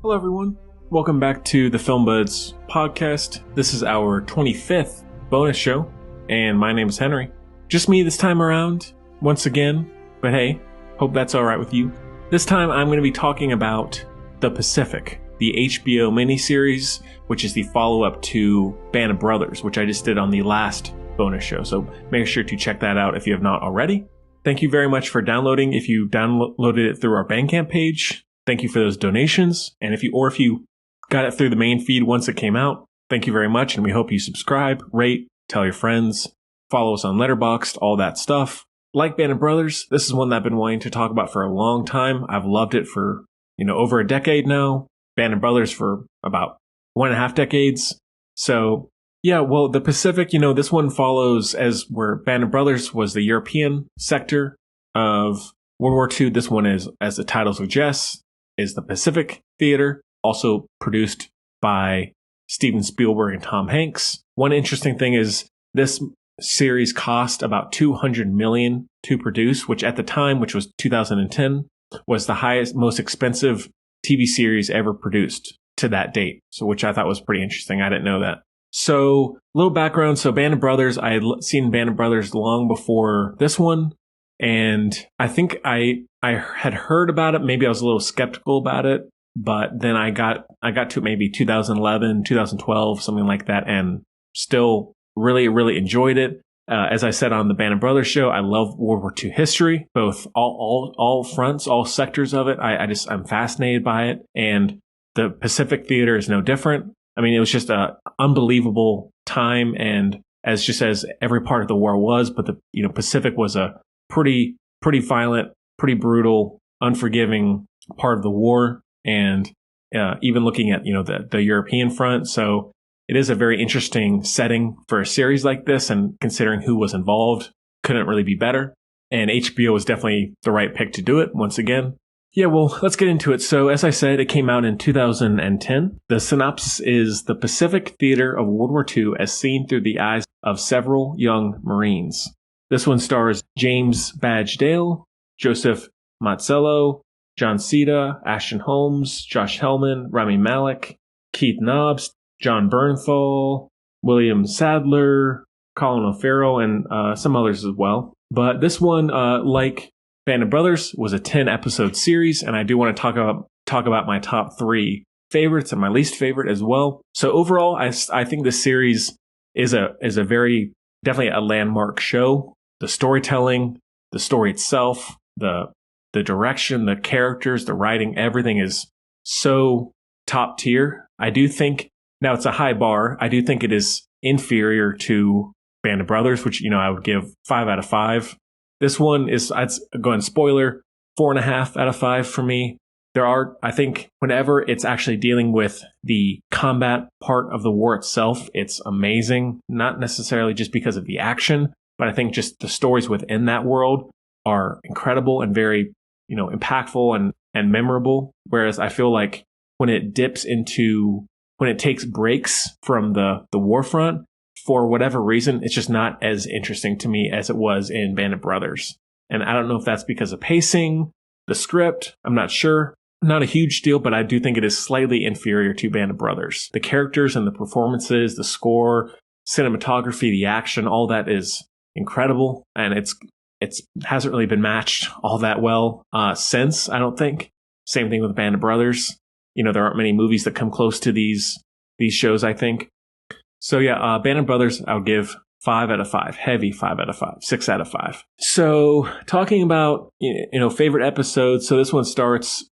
Hello, everyone. Welcome back to the Film Buds podcast. This is our 25th bonus show, and my name is Henry. Just me this time around, once again, but hey, hope that's alright with you. This time I'm going to be talking about The Pacific, the HBO miniseries, which is the follow-up to Band of Brothers, which I just did on the last bonus show, so make sure to check that out if you have not already. Thank you very much for downloading. If you downloaded it through our Bandcamp page, thank you for those donations. And if you got it through the main feed once it came out, thank you very much. And we hope you subscribe, rate, tell your friends, follow us on Letterboxd, all that stuff. Like Band of Brothers, this is one that I've been wanting to talk about for a long time. I've loved it for, over a decade now. Band of Brothers for about 1.5 decades. So yeah, well, the Pacific, this one follows as where Band of Brothers was the European sector of World War II. This one is, as the title suggests, is the Pacific Theater, also produced by Steven Spielberg and Tom Hanks. One interesting thing is this series cost about $200 million to produce, which at the time, which was 2010, was the highest, most expensive TV series ever produced to that date. So, which I thought was pretty interesting. I didn't know that. So, little background. So, Band of Brothers, I had seen Band of Brothers long before this one. And I think I had heard about it. Maybe I was a little skeptical about it, but then I got to maybe 2011, 2012, something like that, and still really, really enjoyed it. As I said on the Band of Brothers show, I love World War II history, both all fronts, all sectors of it. I'm fascinated by it. And the Pacific Theater is no different. I mean, it was just a unbelievable time, and as every part of the war was, but the Pacific was a pretty violent, pretty brutal, unforgiving part of the war, and even looking at the European front. So it is a very interesting setting for a series like this, and considering who was involved, couldn't really be better. And HBO was definitely the right pick to do it once again. Yeah, well, let's get into it. So, as I said, it came out in 2010. The synopsis is the Pacific Theater of World War II as seen through the eyes of several young Marines. This one stars James Badge Dale, Joseph Mazzello, John Cena, Ashton Holmes, Josh Hellman, Rami Malek, Keith Nobbs, John Bernthal, William Sadler, Colin O'Farrell, and some others as well. But this one, like Band of Brothers, was a 10-episode series, and I do want to talk about my top 3 favorites and my least favorite as well. So overall, I think this series is a very definitely a landmark show. The storytelling, the story itself, the direction, the characters, the writing, everything is so top tier. I do think, now it's a high bar, I do think it is inferior to Band of Brothers, which, I would give 5 out of 5. This one is, I'd go ahead and spoiler, 4.5 out of 5 for me. I think whenever it's actually dealing with the combat part of the war itself, it's amazing. Not necessarily just because of the action, but I think just the stories within that world are incredible and very, impactful and memorable. Whereas I feel like when it takes breaks from the war front, for whatever reason, it's just not as interesting to me as it was in Band of Brothers. And I don't know if that's because of pacing, the script, I'm not sure. Not a huge deal, but I do think it is slightly inferior to Band of Brothers. The characters and the performances, the score, cinematography, the action, all that is incredible. And it hasn't really been matched all that well since, I don't think. Same thing with Band of Brothers. There aren't many movies that come close to these shows, I think. So yeah, Band of Brothers, I'll give 5 out of 5. Heavy 5 out of 5. 6 out of 5. So talking about, favorite episodes. So this one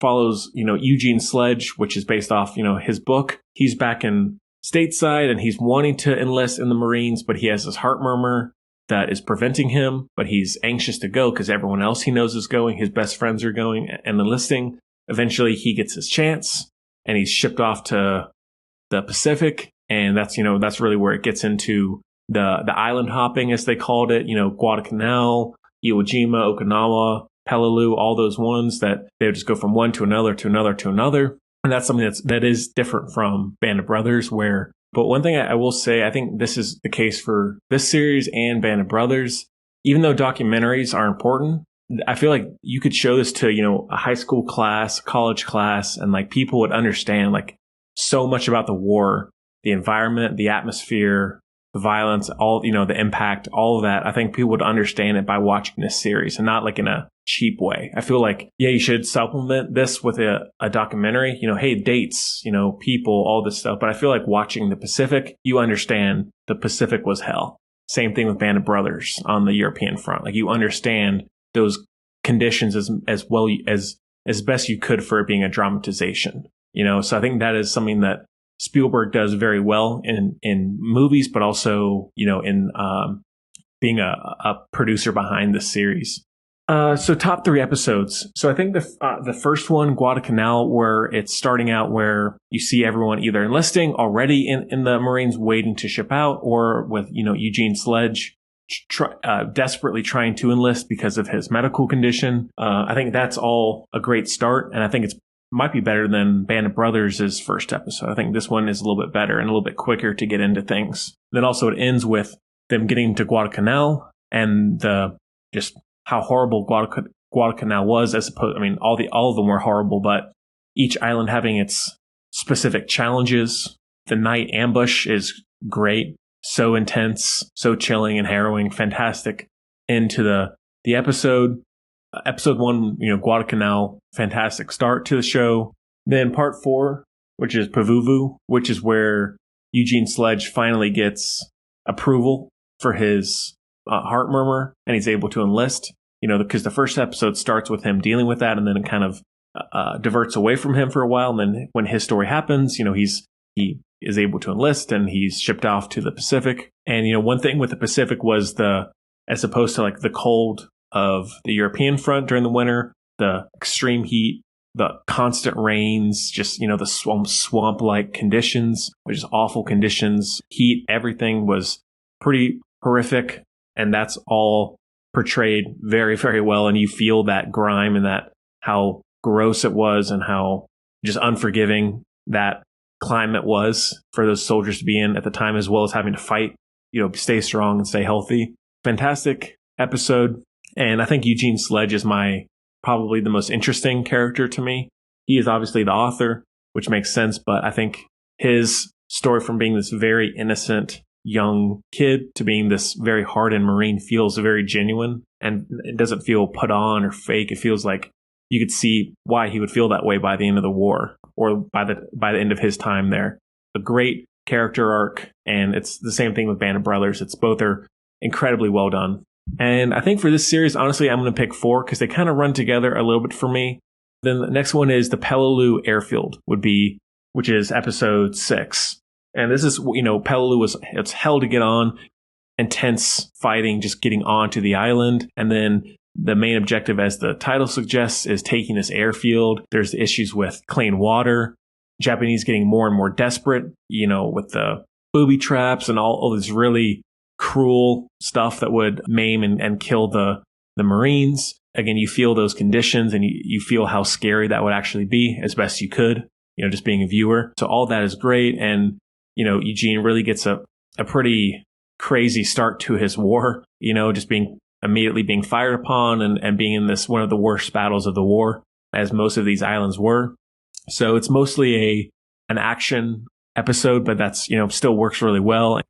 follows, Eugene Sledge, which is based off, his book. He's back in stateside and he's wanting to enlist in the Marines, but he has this heart murmur that is preventing him, but he's anxious to go because everyone else he knows is going. His best friends are going and enlisting. Eventually he gets his chance and he's shipped off to the Pacific. And that's really where it gets into the island hopping, as they called it, Guadalcanal, Iwo Jima, Okinawa, Peleliu, all those ones that they would just go from one to another to another to another. And that's something that is different from Band of Brothers, but one thing I will say, I think this is the case for this series and Band of Brothers. Even though documentaries are important, I feel like you could show this to, a high school class, college class, and like people would understand like so much about the war, the environment, the atmosphere, the violence, all, the impact, all of that. I think people would understand it by watching this series and not like in a cheap way. I feel like, yeah, you should supplement this with a documentary, hey, dates, people, all this stuff. But I feel like watching the Pacific, you understand the Pacific was hell. Same thing with Band of Brothers on the European front. Like you understand those conditions as well as best you could for it being a dramatization, So I think that is something that Spielberg does very well in movies, but also, in being a producer behind this series. So top 3 episodes. So I think the first one, Guadalcanal, where it's starting out where you see everyone either enlisting already in the Marines waiting to ship out, or with, Eugene Sledge desperately trying to enlist because of his medical condition. I think that's all a great start. And I think it's might be better than Band of Brothers' first episode. I think this one is a little bit better and a little bit quicker to get into things. Then also it ends with them getting to Guadalcanal and just how horrible Guadalcanal was, as opposed, all of them were horrible, but each island having its specific challenges. The night ambush is great, so intense, so chilling and harrowing, fantastic. Into the episode. Episode 1, Guadalcanal, fantastic start to the show. Then part 4, which is Pavuvu, which is where Eugene Sledge finally gets approval for his heart murmur, and he's able to enlist, because the first episode starts with him dealing with that, and then it kind of diverts away from him for a while. And then when his story happens, he is able to enlist and he's shipped off to the Pacific. And, one thing with the Pacific was as opposed to like the cold of the European front during the winter, the extreme heat, the constant rains, just, the swamp-like conditions, which is awful conditions, heat, everything was pretty horrific. And that's all portrayed very, very well. And you feel that grime and that how gross it was and how just unforgiving that climate was for those soldiers to be in at the time, as well as having to fight, stay strong and stay healthy. Fantastic episode. And I think Eugene Sledge is probably the most interesting character to me. He is obviously the author, which makes sense, but I think his story from being this very innocent young kid to being this very hardened Marine feels very genuine, and it doesn't feel put on or fake. It feels like you could see why he would feel that way by the end of the war, or by the end of his time there. A great character arc, and it's the same thing with Band of Brothers. Both are incredibly well done. And I think for this series, honestly, I'm going to pick 4 because they kind of run together a little bit for me. Then the next one is the Peleliu Airfield, which is episode 6. And this is, Peleliu it's hell to get on, intense fighting, just getting onto the island. And then the main objective, as the title suggests, is taking this airfield. There's issues with clean water, Japanese getting more and more desperate, with the booby traps and all this really cruel stuff that would maim and kill the Marines. Again, you feel those conditions and you feel how scary that would actually be as best you could, just being a viewer. So all that is great. And, Eugene really gets a pretty crazy start to his war, just immediately being fired upon and being in one of the worst battles of the war, as most of these islands were. So it's mostly an action episode, but that's, still works really well.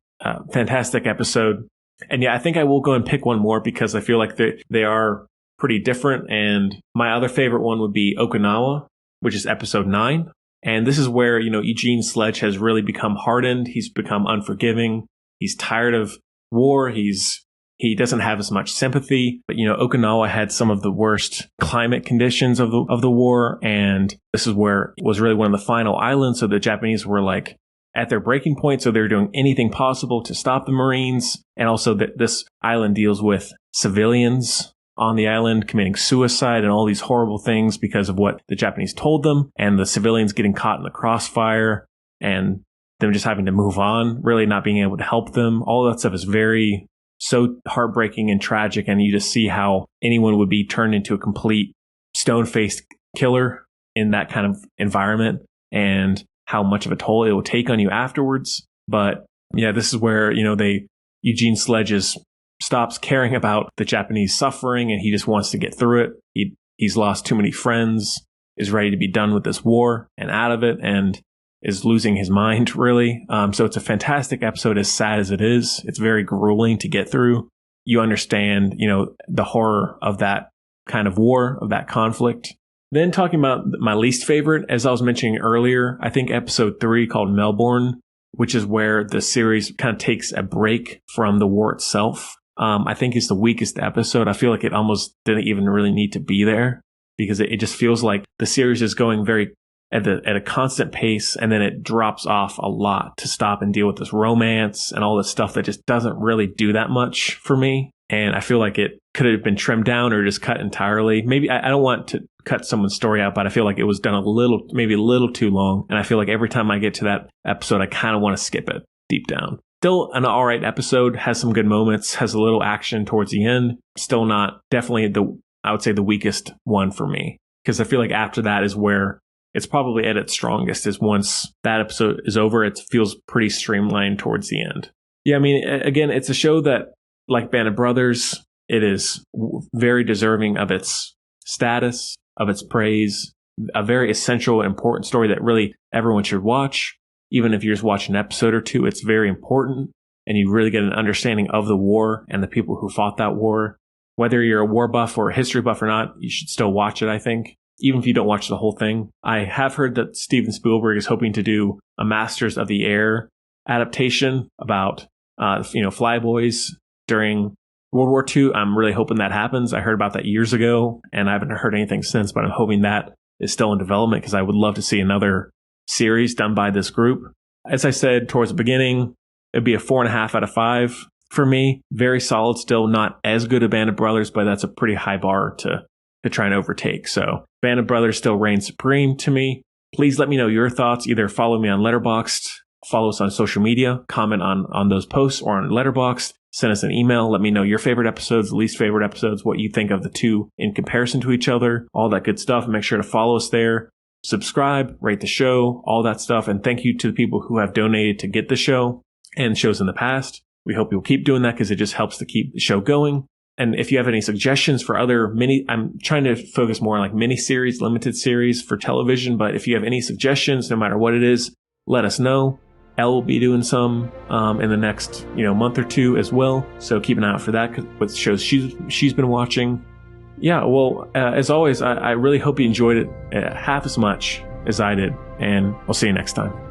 Fantastic episode. And yeah, I think I will go and pick one more because I feel like they are pretty different. And my other favorite one would be Okinawa, which is episode 9. And this is where, Eugene Sledge has really become hardened. He's become unforgiving. He's tired of war. He doesn't have as much sympathy. But, Okinawa had some of the worst climate conditions of the war. And this is where it was really one of the final islands. So the Japanese were like at their breaking point. So they're doing anything possible to stop the Marines. And also that this island deals with civilians on the island committing suicide and all these horrible things because of what the Japanese told them, and the civilians getting caught in the crossfire and them just having to move on, really not being able to help them. All that stuff is so heartbreaking and tragic. And you just see how anyone would be turned into a complete stone-faced killer in that kind of environment, and how much of a toll it will take on you afterwards. But yeah, this is where, Eugene Sledge is stops caring about the Japanese suffering and he just wants to get through it. He's lost too many friends, is ready to be done with this war and out of it, and is losing his mind, really. So it's a fantastic episode, as sad as it is. It's very grueling to get through. You understand, the horror of that kind of war, of that conflict. Then talking about my least favorite, as I was mentioning earlier, I think episode 3 called Melbourne, which is where the series kind of takes a break from the war itself. I think it's the weakest episode. I feel like it almost didn't even really need to be there because it just feels like the series is going very at a constant pace, and then it drops off a lot to stop and deal with this romance and all this stuff that just doesn't really do that much for me. And I feel like it could have been trimmed down or just cut entirely. Maybe I don't want to cut someone's story out, but I feel like it was done maybe a little too long. And I feel like every time I get to that episode, I kind of want to skip it deep down. Still an all right episode, has some good moments, has a little action towards the end. Still not definitely I would say the weakest one for me, because I feel like after that is where it's probably at its strongest, is once that episode is over, it feels pretty streamlined towards the end. Yeah, I mean, again, it's a show that, like Band of Brothers, it is very deserving of its status, of its praise, a very essential, important story that really everyone should watch. Even if you're just watching an episode or two, it's very important, and you really get an understanding of the war and the people who fought that war. Whether you're a war buff or a history buff or not, you should still watch it, I think, even if you don't watch the whole thing. I have heard that Steven Spielberg is hoping to do a Masters of the Air adaptation about, flyboys during World War II. I'm really hoping that happens. I heard about that years ago, and I haven't heard anything since, but I'm hoping that is still in development because I would love to see another series done by this group. As I said towards the beginning, it'd be a 4.5 out of 5 for me. Very solid still, not as good a Band of Brothers, but that's a pretty high bar to try and overtake. So Band of Brothers still reigns supreme to me. Please let me know your thoughts. Either follow me on Letterboxd, follow us on social media, comment on those posts, or on Letterboxd. Send us an email. Let me know your favorite episodes, least favorite episodes, what you think of the two in comparison to each other, all that good stuff. Make sure to follow us there. Subscribe, rate the show, all that stuff. And thank you to the people who have donated to get the show and shows in the past. We hope you'll keep doing that because it just helps to keep the show going. And if you have any suggestions for other I'm trying to focus more on like miniseries, limited series for television. But if you have any suggestions, no matter what it is, let us know. Elle will be doing some in the next month or two as well. So keep an eye out for that with shows she's been watching. Yeah, well, as always, I really hope you enjoyed it half as much as I did. And I'll see you next time.